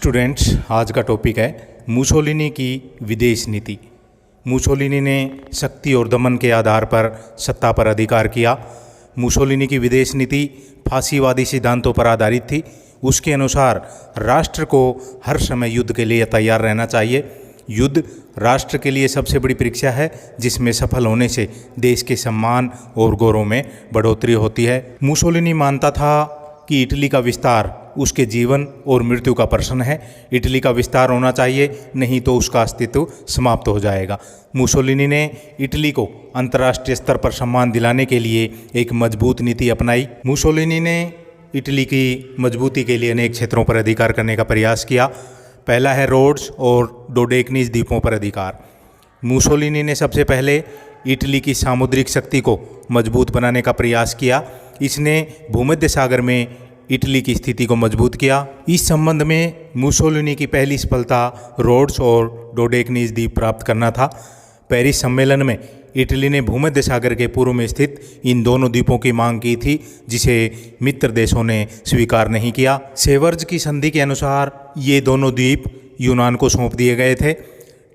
Students, आज का topic है मुसोलिनी की विदेश नीति। मुसोलिनी ने शक्ति और दमन के आधार पर सत्ता पर अधिकार किया। मुसोलिनी की विदेश नीति फांसीवादी सिद्धांतों पर आधारित थी। उसके अनुसार राष्ट्र को हर समय युद्ध के लिए तैयार रहना चाहिए। युद्ध राष्ट्र के लिए सबसे बड़ी परीक्षा है, जिसमें सफल होने से देश के सम्मान और गौरव में बढ़ोतरी होती है। मुसोलिनी मानता था कि इटली का विस्तार उसके जीवन और मृत्यु का प्रश्न है। इटली का विस्तार होना चाहिए, नहीं तो उसका अस्तित्व समाप्त हो जाएगा। मुसोलिनी ने इटली को अंतर्राष्ट्रीय स्तर पर सम्मान दिलाने के लिए एक मजबूत नीति अपनाई। मुसोलिनी ने इटली की मजबूती के लिए अनेक क्षेत्रों पर अधिकार करने का प्रयास किया। पहला है रोड्स और डोडेकनीज द्वीपों पर अधिकार। मुसोलिनी ने सबसे पहले इटली की सामुद्रिक शक्ति को मजबूत बनाने का प्रयास किया। इसने भूमध्य सागर में इटली की स्थिति को मजबूत किया। इस संबंध में मुसोलिनी की पहली सफलता रोड्स और डोडेकनीज द्वीप प्राप्त करना था। पेरिस सम्मेलन में इटली ने भूमध्य सागर के पूर्व में स्थित इन दोनों द्वीपों की मांग की थी, जिसे मित्र देशों ने स्वीकार नहीं किया। सेवर्ज की संधि के अनुसार ये दोनों द्वीप यूनान को सौंप दिए गए थे।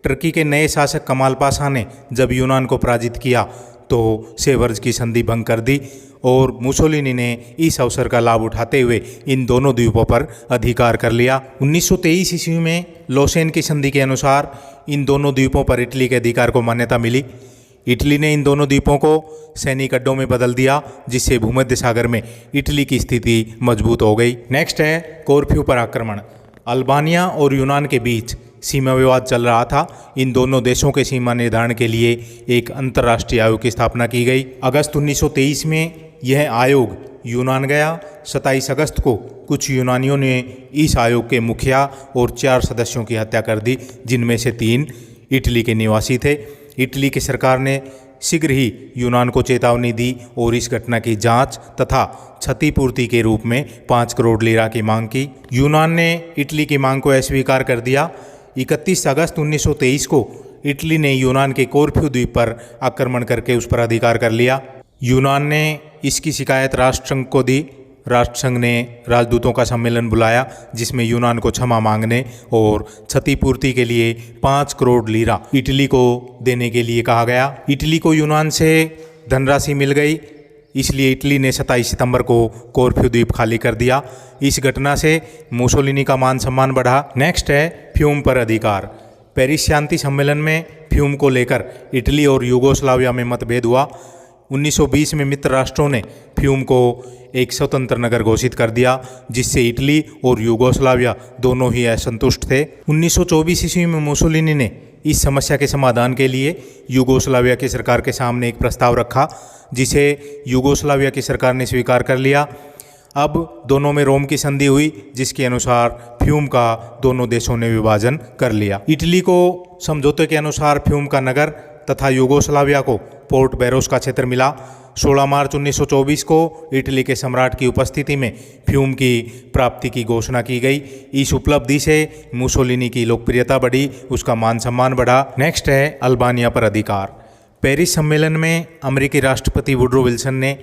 टर्की के नए शासक कमाल पाशा ने जब यूनान को पराजित किया तो सेवर्ज की संधि भंग कर दी और मुसोलिनी ने इस अवसर का लाभ उठाते हुए इन दोनों द्वीपों पर अधिकार कर लिया। 1923 ईस्वी में लोसेन की संधि के अनुसार इन दोनों द्वीपों पर इटली के अधिकार को मान्यता मिली। इटली ने इन दोनों द्वीपों को सैनिक अड्डों में बदल दिया, जिससे भूमध्य सागर में इटली की स्थिति मजबूत हो गई। नेक्स्ट है कोरफ्यू पर आक्रमण। अल्बानिया और यूनान के बीच सीमा विवाद चल रहा था। इन दोनों देशों के सीमा निर्धारण के लिए एक अंतर्राष्ट्रीय आयोग की स्थापना की गई। अगस्त 1923 में यह आयोग यूनान गया। 27 अगस्त को कुछ यूनानियों ने इस आयोग के मुखिया और 4 सदस्यों की हत्या कर दी, जिनमें से 3 इटली के निवासी थे। इटली की सरकार ने शीघ्र ही यूनान को चेतावनी दी और इस घटना की जांच तथा क्षतिपूर्ति के रूप में 5 करोड़ लीरा की मांग की। यूनान ने इटली की मांग को अस्वीकार कर दिया। 31 अगस्त 1923 को इटली ने यूनान के कोरफ्यू द्वीप पर आक्रमण करके उस पर अधिकार कर लिया। यूनान ने इसकी शिकायत राष्ट्रसंघ को दी। राष्ट्रसंघ ने राजदूतों का सम्मेलन बुलाया, जिसमें यूनान को क्षमा मांगने और क्षतिपूर्ति के लिए 5 करोड़ लीरा इटली को देने के लिए कहा गया। इटली को यूनान से धनराशि मिल गई, इसलिए इटली ने 27 सितंबर को कोरफ्यू द्वीप खाली कर दिया। इस घटना से मुसोलिनी का मान सम्मान बढ़ा। नेक्स्ट है फ्यूम पर अधिकार। पेरिस शांति सम्मेलन में फ्यूम को लेकर इटली और यूगोस्लाविया में मतभेद हुआ। 1920 में मित्र राष्ट्रों ने फ्यूम को एक स्वतंत्र नगर घोषित कर दिया, जिससे इटली और यूगोस्लाविया दोनों ही असंतुष्ट थे। 1924 ईस्वी में मुसोलिनी ने इस समस्या के समाधान के लिए यूगोस्लाविया की सरकार के सामने एक प्रस्ताव रखा, जिसे यूगोस्लाविया की सरकार ने स्वीकार कर लिया। अब दोनों में रोम की संधि हुई, जिसके अनुसार फ्यूम का दोनों देशों ने विभाजन कर लिया। इटली को समझौते के अनुसार फ्यूम का नगर तथा यूगोस्लाविया को पोर्ट बैरोस का क्षेत्र मिला। 16 मार्च 1924 को इटली के सम्राट की उपस्थिति में फ्यूम की प्राप्ति की घोषणा की गई। इस उपलब्धि से मुसोलिनी की लोकप्रियता बढ़ी, उसका मान सम्मान बढ़ा। नेक्स्ट है अल्बानिया पर अधिकार। पेरिस सम्मेलन में अमेरिकी राष्ट्रपति वुड्रो विल्सन ने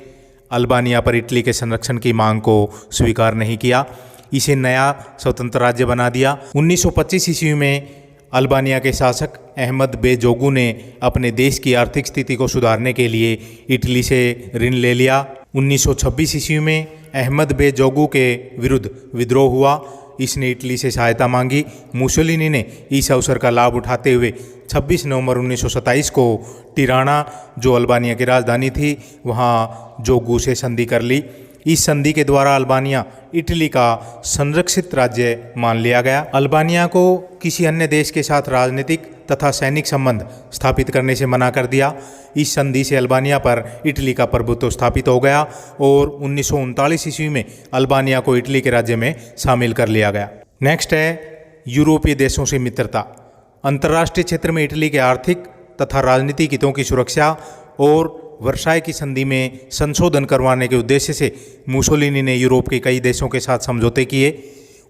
अल्बानिया पर इटली के संरक्षण की मांग को स्वीकार नहीं किया। इसे नया स्वतंत्र राज्य बना दिया। 1925 ईस्वी में अल्बानिया के शासक अहमद बे जोगू ने अपने देश की आर्थिक स्थिति को सुधारने के लिए इटली से ऋण ले लिया। 1926 ईस्वी में अहमद बे जोगू के विरुद्ध विद्रोह हुआ। इसने इटली से सहायता मांगी। मुसोलिनी ने इस अवसर का लाभ उठाते हुए 26 नवंबर 1927 को टिराना, जो अल्बानिया की राजधानी थी, वहाँ जोगू से संधि कर ली। इस संधि के द्वारा अल्बानिया इटली का संरक्षित राज्य मान लिया गया। अल्बानिया को किसी अन्य देश के साथ राजनीतिक तथा सैनिक संबंध स्थापित करने से मना कर दिया। इस संधि से अल्बानिया पर इटली का प्रभुत्व स्थापित हो गया और 1939 ईस्वी में अल्बानिया को इटली के राज्य में शामिल कर लिया गया। नेक्स्ट है यूरोपीय देशों से मित्रता। अंतर्राष्ट्रीय क्षेत्र में इटली के आर्थिक तथा राजनीतिक हितों की सुरक्षा और वर्साय की संधि में संशोधन करवाने के उद्देश्य से मुसोलिनी ने यूरोप के कई देशों के साथ समझौते किए।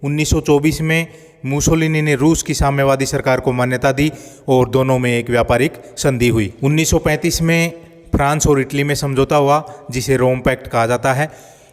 1924 में मुसोलिनी ने रूस की साम्यवादी सरकार को मान्यता दी और दोनों में एक व्यापारिक संधि हुई। 1935 में फ्रांस और इटली में समझौता हुआ, जिसे रोम पैक्ट कहा जाता है।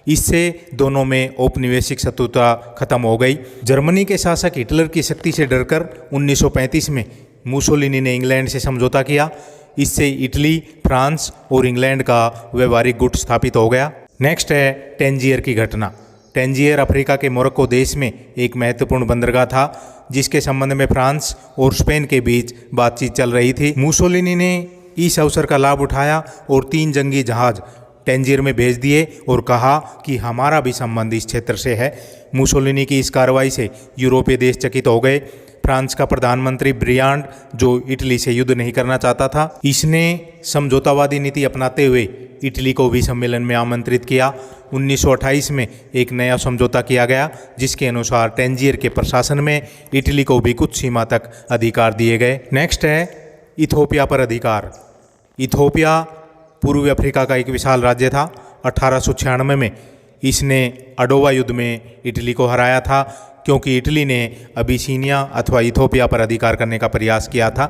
इससे दोनों में औपनिवेशिक शत्रुता खत्म हो गई। जर्मनी के शासक हिटलर की शक्ति से डरकर 1935 में मुसोलिनी ने इंग्लैंड से समझौता किया। इससे इटली, फ्रांस और इंग्लैंड का व्यापारिक गुट स्थापित हो गया। नेक्स्ट है टैंजियर की घटना। टैंजियर अफ्रीका के मोरक्को देश में एक महत्वपूर्ण बंदरगाह था, जिसके संबंध में फ्रांस और स्पेन के बीच बातचीत चल रही थी। मुसोलिनी ने इस अवसर का लाभ उठाया और 3 जंगी जहाज टैंजियर में भेज दिए और कहा कि हमारा भी संबंध इस क्षेत्र से है। मुसोलिनी की इस कार्रवाई से यूरोपीय देश चकित हो गए। फ्रांस का प्रधानमंत्री ब्रियांड, जो इटली से युद्ध नहीं करना चाहता था, इसने समझौतावादी नीति अपनाते हुए इटली को भी सम्मेलन में आमंत्रित किया। 1928 में एक नया समझौता किया गया, जिसके अनुसार टैंजियर के प्रशासन में इटली को भी कुछ सीमा तक अधिकार दिए गए। नेक्स्ट है इथोपिया पर अधिकार। इथोपिया पूर्वी अफ्रीका का एक विशाल राज्य था। 1896 में इसने अडोवा युद्ध में इटली को हराया था, क्योंकि इटली ने अबिसीनिया अथवा इथोपिया पर अधिकार करने का प्रयास किया था।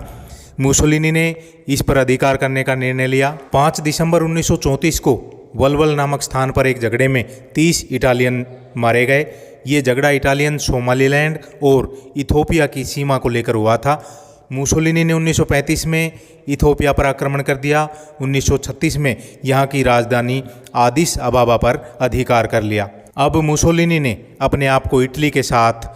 मुसोलिनी ने इस पर अधिकार करने का निर्णय लिया। 5 दिसंबर 1934 को वलवल नामक स्थान पर एक झगड़े में 30 इटालियन मारे गए। ये झगड़ा इटालियन सोमालीलैंड और इथोपिया की सीमा को लेकर हुआ था। मुसोलिनी ने 1935 में इथोपिया पर आक्रमण कर दिया। 1936 में यहाँ की राजधानी आदिस अबाबा पर अधिकार कर लिया। अब मुसोलिनी ने अपने आप को इटली के साथ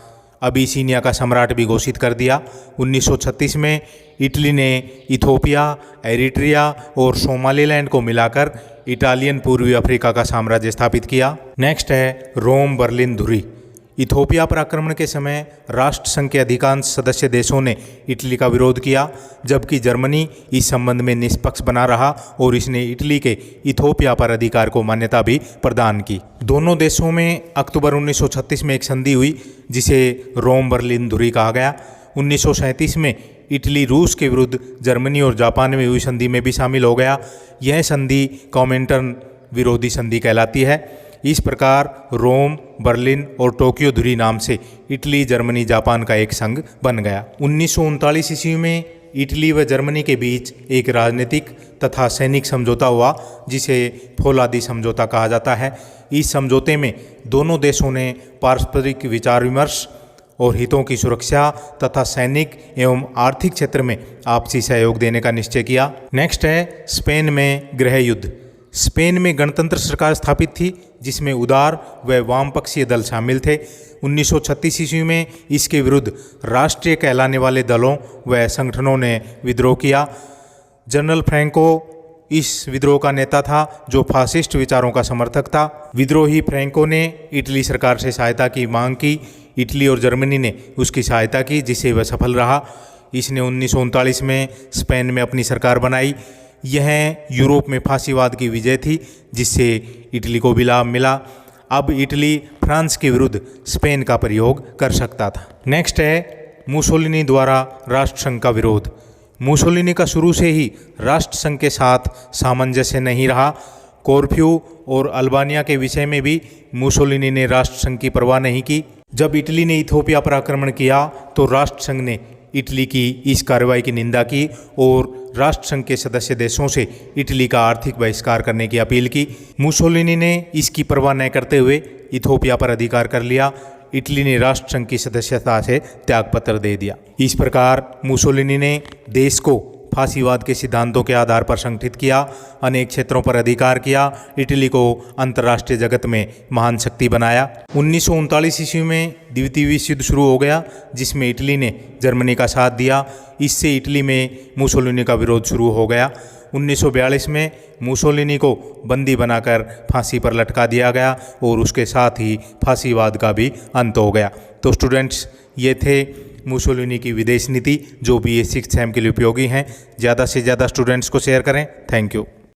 अबिसीनिया का सम्राट भी घोषित कर दिया। 1936 में इटली ने इथोपिया, एरिट्रिया और सोमालीलैंड को मिलाकर इटालियन पूर्वी अफ्रीका का साम्राज्य स्थापित किया। नेक्स्ट है रोम बर्लिन धुरी। इथोपिया पर आक्रमण के समय राष्ट्र संघ के अधिकांश सदस्य देशों ने इटली का विरोध किया, जबकि जर्मनी इस संबंध में निष्पक्ष बना रहा और इसने इटली के इथोपिया पर अधिकार को मान्यता भी प्रदान की। दोनों देशों में अक्टूबर 1936 में एक संधि हुई, जिसे रोम बर्लिन धुरी कहा गया। 1937 में इटली रूस के विरुद्ध जर्मनी और जापान में हुई संधि में भी शामिल हो गया। यह संधि कॉमिंटर्न विरोधी संधि कहलाती है। इस प्रकार रोम, बर्लिन और टोक्यो धुरी नाम से इटली, जर्मनी, जापान का एक संघ बन गया। 1939 ईस्वी में इटली व जर्मनी के बीच एक राजनीतिक तथा सैनिक समझौता हुआ, जिसे फौलादी समझौता कहा जाता है। इस समझौते में दोनों देशों ने पारस्परिक विचार विमर्श और हितों की सुरक्षा तथा सैनिक एवं आर्थिक क्षेत्र में आपसी सहयोग देने का निश्चय किया। नेक्स्ट है स्पेन में गृह युद्ध। स्पेन में गणतंत्र सरकार स्थापित थी, जिसमें उदार व वामपक्षीय दल शामिल थे। 1936 ईस्वी में इसके विरुद्ध राष्ट्रीय कहलाने वाले दलों व संगठनों ने विद्रोह किया। जनरल फ्रैंको इस विद्रोह का नेता था, जो फासिस्ट विचारों का समर्थक था। विद्रोही फ्रैंको ने इटली सरकार से सहायता की मांग की। इटली और जर्मनी ने उसकी सहायता की, जिससे वह सफल रहा। इसने 1939 में स्पेन में अपनी सरकार बनाई। यह यूरोप में फासीवाद की विजय थी, जिससे इटली को भी लाभ मिला। अब इटली फ्रांस के विरुद्ध स्पेन का प्रयोग कर सकता था। नेक्स्ट है मुसोलिनी द्वारा राष्ट्रसंघ का विरोध। मुसोलिनी का शुरू से ही राष्ट्रसंघ के साथ सामंजस्य नहीं रहा। कोरफ्यू और अल्बानिया के विषय में भी मुसोलिनी ने राष्ट्रसंघ की परवाह नहीं की। जब इटली ने इथोपिया पर आक्रमण किया, तो राष्ट्रसंघ ने इटली की इस कार्रवाई की निंदा की और राष्ट्रसंघ के सदस्य देशों से इटली का आर्थिक बहिष्कार करने की अपील की। मुसोलिनी ने इसकी परवाह न करते हुए इथोपिया पर अधिकार कर लिया। इटली ने राष्ट्रसंघ की सदस्यता से त्यागपत्र दे दिया। इस प्रकार मुसोलिनी ने देश को फासीवाद के सिद्धांतों के आधार पर संगठित किया, अनेक क्षेत्रों पर अधिकार किया, इटली को अंतर्राष्ट्रीय जगत में महान शक्ति बनाया। 1939 ईस्वी में द्वितीय विश्व युद्ध शुरू हो गया, जिसमें इटली ने जर्मनी का साथ दिया। इससे इटली में मुसोलिनी का विरोध शुरू हो गया। 1942 में मुसोलिनी को बंदी बनाकर फांसी पर लटका दिया गया और उसके साथ ही फासीवाद का भी अंत हो गया। तो स्टूडेंट्स, ये थे मुसोलिनी की विदेश नीति, जो BA 6th सेम के लिए उपयोगी हैं। ज़्यादा से ज़्यादा स्टूडेंट्स को शेयर करें। Thank you.